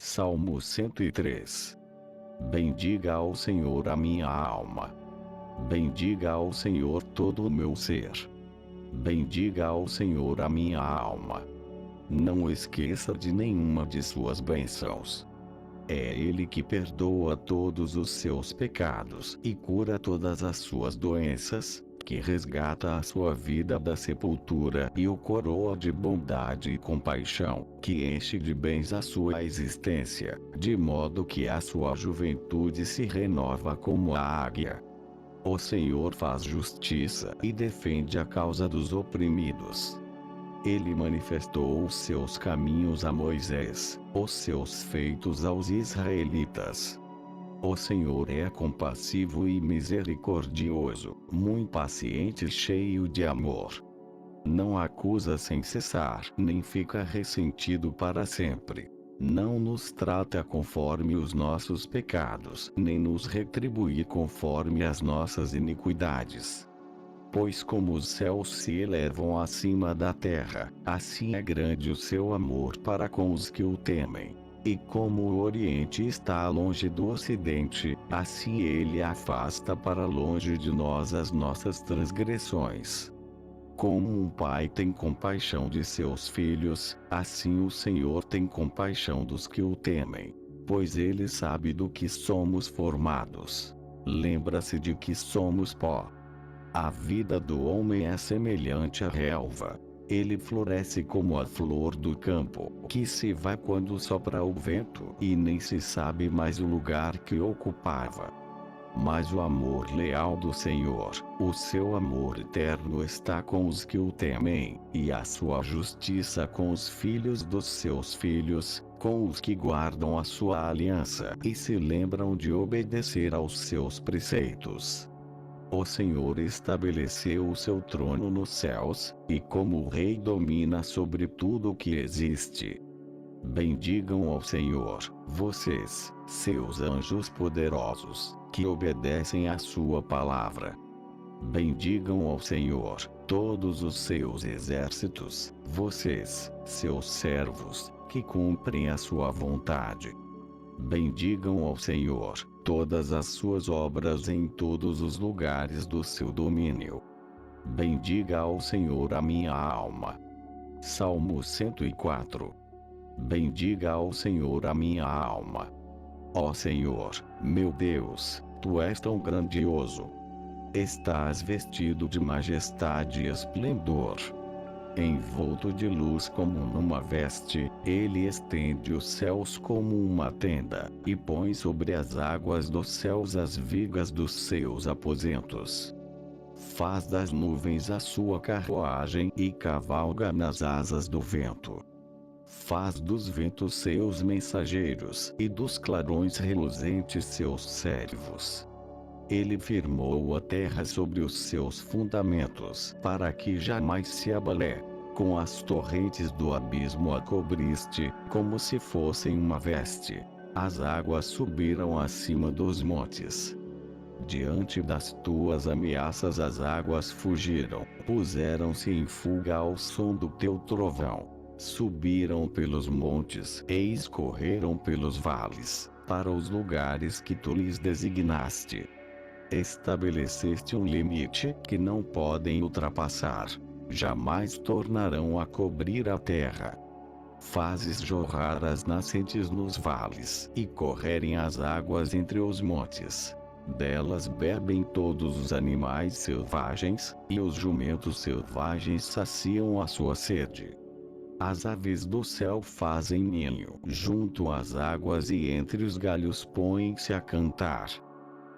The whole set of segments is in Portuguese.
Salmo 103. Bendiga ao Senhor a minha alma. Bendiga ao Senhor todo o meu ser. Bendiga ao Senhor a minha alma. Não esqueça de nenhuma de suas bênçãos. É Ele que perdoa todos os seus pecados e cura todas as suas doenças, que resgata a sua vida da sepultura e o coroa de bondade e compaixão, que enche de bens a sua existência, de modo que a sua juventude se renova como a águia. O Senhor faz justiça e defende a causa dos oprimidos. Ele manifestou os seus caminhos a Moisés, os seus feitos aos israelitas. O Senhor é compassivo e misericordioso, muito paciente e cheio de amor. Não acusa sem cessar, nem fica ressentido para sempre. Não nos trata conforme os nossos pecados, nem nos retribui conforme as nossas iniquidades. Pois como os céus se elevam acima da terra, assim é grande o seu amor para com os que o temem. E como o Oriente está longe do Ocidente, assim ele afasta para longe de nós as nossas transgressões. Como um pai tem compaixão de seus filhos, assim o Senhor tem compaixão dos que o temem. Pois ele sabe do que somos formados. Lembra-se de que somos pó. A vida do homem é semelhante à relva. Ele floresce como a flor do campo, que se vai quando sopra o vento e nem se sabe mais o lugar que ocupava. Mas o amor leal do Senhor, o seu amor eterno está com os que o temem, e a sua justiça com os filhos dos seus filhos, com os que guardam a sua aliança e se lembram de obedecer aos seus preceitos. O Senhor estabeleceu o seu trono nos céus, e como rei domina sobre tudo o que existe. Bendigam ao Senhor, vocês, seus anjos poderosos, que obedecem à sua palavra. Bendigam ao Senhor, todos os seus exércitos, vocês, seus servos, que cumprem a sua vontade. Bendigam ao Senhor, todas as suas obras em todos os lugares do seu domínio. Bendiga ao Senhor a minha alma. Salmo 104. Bendiga ao Senhor a minha alma. Ó Senhor, meu Deus, Tu és tão grandioso. Estás vestido de majestade e esplendor. Envolto de luz como numa veste, ele estende os céus como uma tenda, e põe sobre as águas dos céus as vigas dos seus aposentos. Faz das nuvens a sua carruagem e cavalga nas asas do vento. Faz dos ventos seus mensageiros e dos clarões reluzentes seus servos. Ele firmou a terra sobre os seus fundamentos, para que jamais se abalé. Com as torrentes do abismo a cobriste, como se fossem uma veste. As águas subiram acima dos montes. Diante das tuas ameaças as águas fugiram, puseram-se em fuga ao som do teu trovão. Subiram pelos montes e escorreram pelos vales, para os lugares que tu lhes designaste. Estabeleceste um limite que não podem ultrapassar. Jamais tornarão a cobrir a terra. Fazes jorrar as nascentes nos vales e correrem as águas entre os montes. Delas bebem todos os animais selvagens, e os jumentos selvagens saciam a sua sede. As aves do céu fazem ninho junto às águas e entre os galhos põem-se a cantar.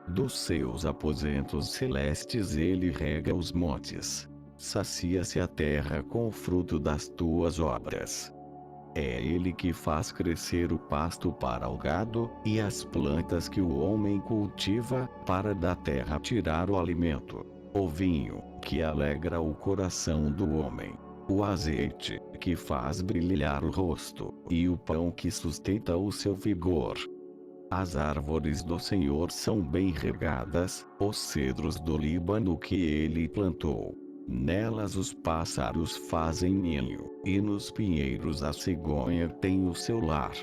Dos seus aposentos celestes ele rega os montes. Sacia-se a terra com o fruto das tuas obras. É ele que faz crescer o pasto para o gado, e as plantas que o homem cultiva, para da terra tirar o alimento. O vinho, que alegra o coração do homem. O azeite, que faz brilhar o rosto, e o pão que sustenta o seu vigor. As árvores do Senhor são bem regadas, os cedros do Líbano que ele plantou. Nelas os pássaros fazem ninho, e nos pinheiros a cegonha tem o seu lar.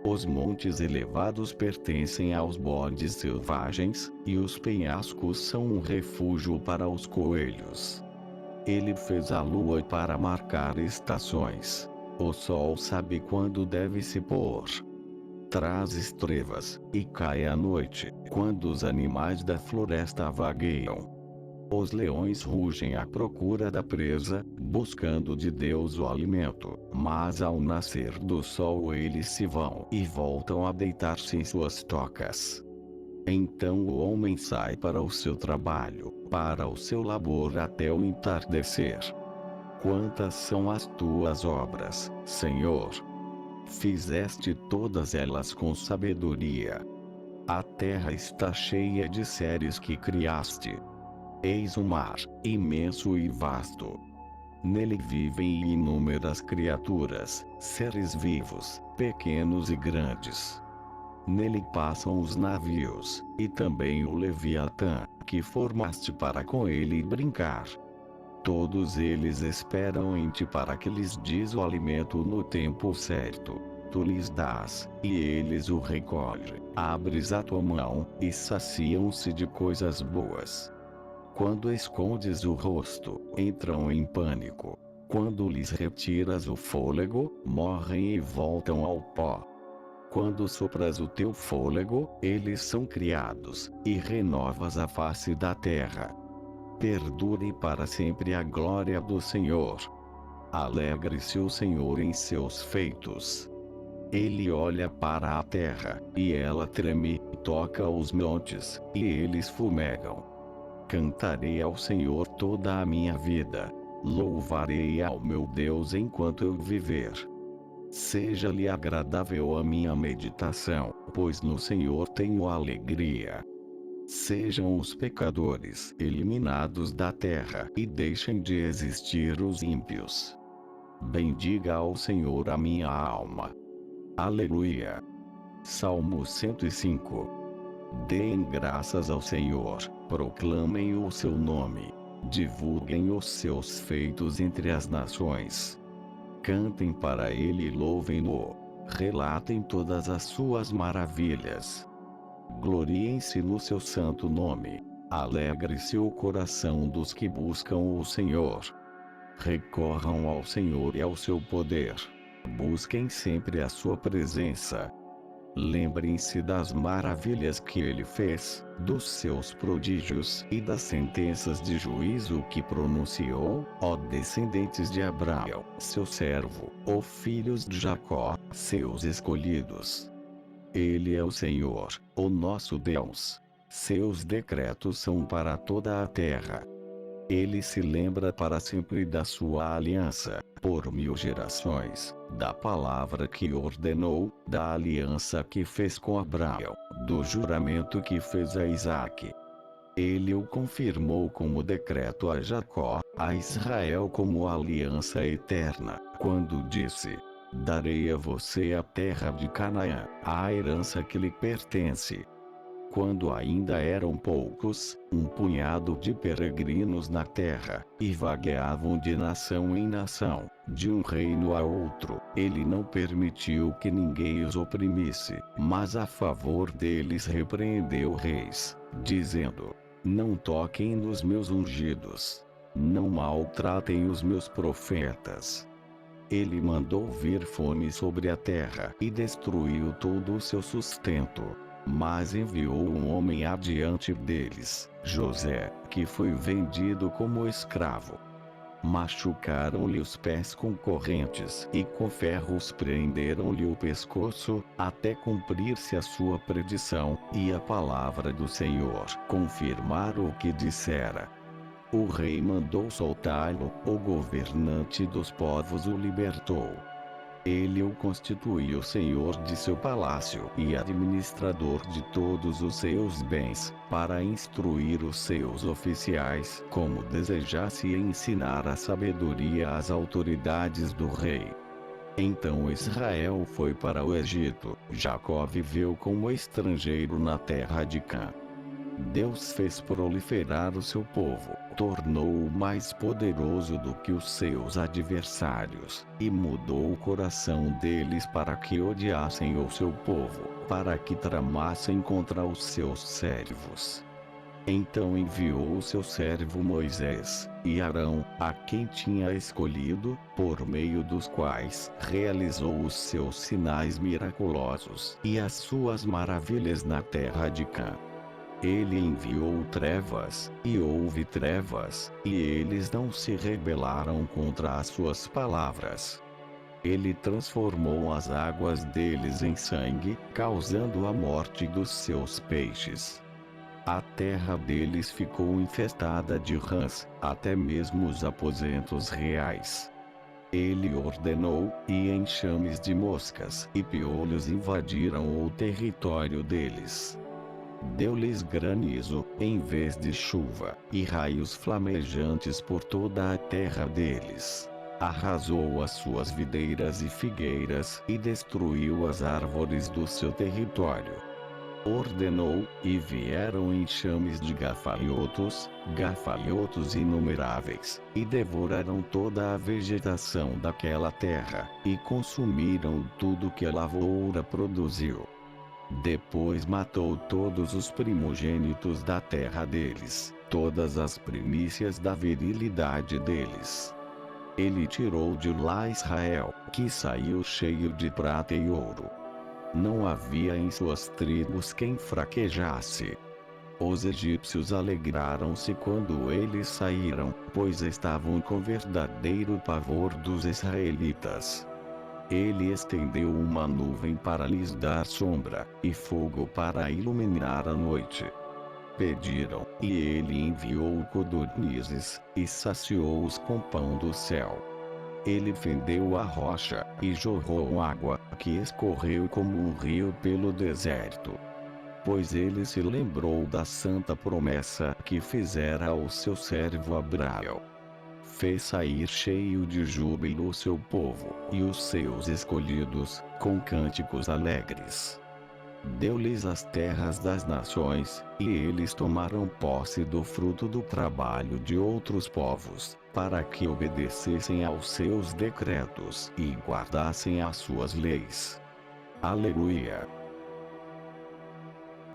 Os montes elevados pertencem aos bodes selvagens, e os penhascos são um refúgio para os coelhos. Ele fez a lua para marcar estações. O sol sabe quando deve se pôr. Traz estrelas, e cai a noite, quando os animais da floresta vagueiam. Os leões rugem à procura da presa, buscando de Deus o alimento, mas ao nascer do sol eles se vão e voltam a deitar-se em suas tocas. Então o homem sai para o seu trabalho, para o seu labor até o entardecer. Quantas são as tuas obras, Senhor! Fizeste todas elas com sabedoria. A terra está cheia de seres que criaste. Eis o mar, imenso e vasto. Nele vivem inúmeras criaturas, seres vivos, pequenos e grandes. Nele passam os navios, e também o Leviatã, que formaste para com ele brincar. Todos eles esperam em ti para que lhes des o alimento no tempo certo. Tu lhes dás, e eles o recolhem. Abres a tua mão, e saciam-se de coisas boas. Quando escondes o rosto, entram em pânico. Quando lhes retiras o fôlego, morrem e voltam ao pó. Quando sopras o teu fôlego, eles são criados, e renovas a face da terra. Perdure para sempre a glória do Senhor. Alegre-se o Senhor em seus feitos. Ele olha para a terra, e ela treme, toca os montes, e eles fumegam. Cantarei ao Senhor toda a minha vida. Louvarei ao meu Deus enquanto eu viver. Seja-lhe agradável a minha meditação, pois no Senhor tenho alegria. Sejam os pecadores eliminados da terra, e deixem de existir os ímpios. Bendiga ao Senhor a minha alma. Aleluia. Salmo 105. Deem graças ao Senhor, proclamem o seu nome. Divulguem os seus feitos entre as nações. Cantem para ele e louvem-no. Relatem todas as suas maravilhas. Gloriem-se no seu santo nome. Alegre-se o coração dos que buscam o Senhor. Recorram ao Senhor e ao seu poder. Busquem sempre a sua presença. Lembrem-se das maravilhas que ele fez, dos seus prodígios e das sentenças de juízo que pronunciou, ó descendentes de Abraão, seu servo, ó filhos de Jacó, seus escolhidos. Ele é o Senhor, o nosso Deus. Seus decretos são para toda a terra. Ele se lembra para sempre da sua aliança, por 1000 gerações, da palavra que ordenou, da aliança que fez com Abraão, do juramento que fez a Isaque. Ele o confirmou como decreto a Jacó, a Israel como aliança eterna, quando disse: darei a você a terra de Canaã, a herança que lhe pertence. Quando ainda eram poucos, um punhado de peregrinos na terra, e vagueavam de nação em nação, de um reino a outro, ele não permitiu que ninguém os oprimisse, mas a favor deles repreendeu reis, dizendo: não toquem nos meus ungidos. Não maltratem os meus profetas. Ele mandou vir fome sobre a terra e destruiu todo o seu sustento. Mas enviou um homem adiante deles, José, que foi vendido como escravo. Machucaram-lhe os pés com correntes e com ferros prenderam-lhe o pescoço, até cumprir-se a sua predição, e a palavra do Senhor confirmar o que dissera. O rei mandou soltá-lo, o governante dos povos o libertou. Ele o constituiu senhor de seu palácio e administrador de todos os seus bens, para instruir os seus oficiais como desejasse e ensinar a sabedoria às autoridades do rei. Então Israel foi para o Egito, Jacó viveu como estrangeiro na terra de Cã. Deus fez proliferar o seu povo, tornou-o mais poderoso do que os seus adversários, e mudou o coração deles para que odiassem o seu povo, para que tramassem contra os seus servos. Então enviou o seu servo Moisés, e Arão, a quem tinha escolhido, por meio dos quais realizou os seus sinais miraculosos e as suas maravilhas na terra de Cã. Ele enviou trevas, e houve trevas, e eles não se rebelaram contra as suas palavras. Ele transformou as águas deles em sangue, causando a morte dos seus peixes. A terra deles ficou infestada de rãs, até mesmo os aposentos reais. Ele ordenou, e enxames de moscas e piolhos invadiram o território deles. Deu-lhes granizo, em vez de chuva, e raios flamejantes por toda a terra deles. Arrasou as suas videiras e figueiras, e destruiu as árvores do seu território. Ordenou, e vieram enxames de gafanhotos inumeráveis, e devoraram toda a vegetação daquela terra, e consumiram tudo que a lavoura produziu. Depois matou todos os primogênitos da terra deles, todas as primícias da virilidade deles. Ele tirou de lá Israel, que saiu cheio de prata e ouro. Não havia em suas tribos quem fraquejasse. Os egípcios alegraram-se quando eles saíram, pois estavam com verdadeiro pavor dos israelitas. Ele estendeu uma nuvem para lhes dar sombra, e fogo para iluminar a noite. Pediram, e ele enviou codornizes, e saciou-os com pão do céu. Ele fendeu a rocha, e jorrou água, que escorreu como um rio pelo deserto. Pois ele se lembrou da santa promessa que fizera ao seu servo Abraão. Fez sair cheio de júbilo o seu povo, e os seus escolhidos, com cânticos alegres. Deu-lhes as terras das nações, e eles tomaram posse do fruto do trabalho de outros povos, para que obedecessem aos seus decretos e guardassem as suas leis. Aleluia!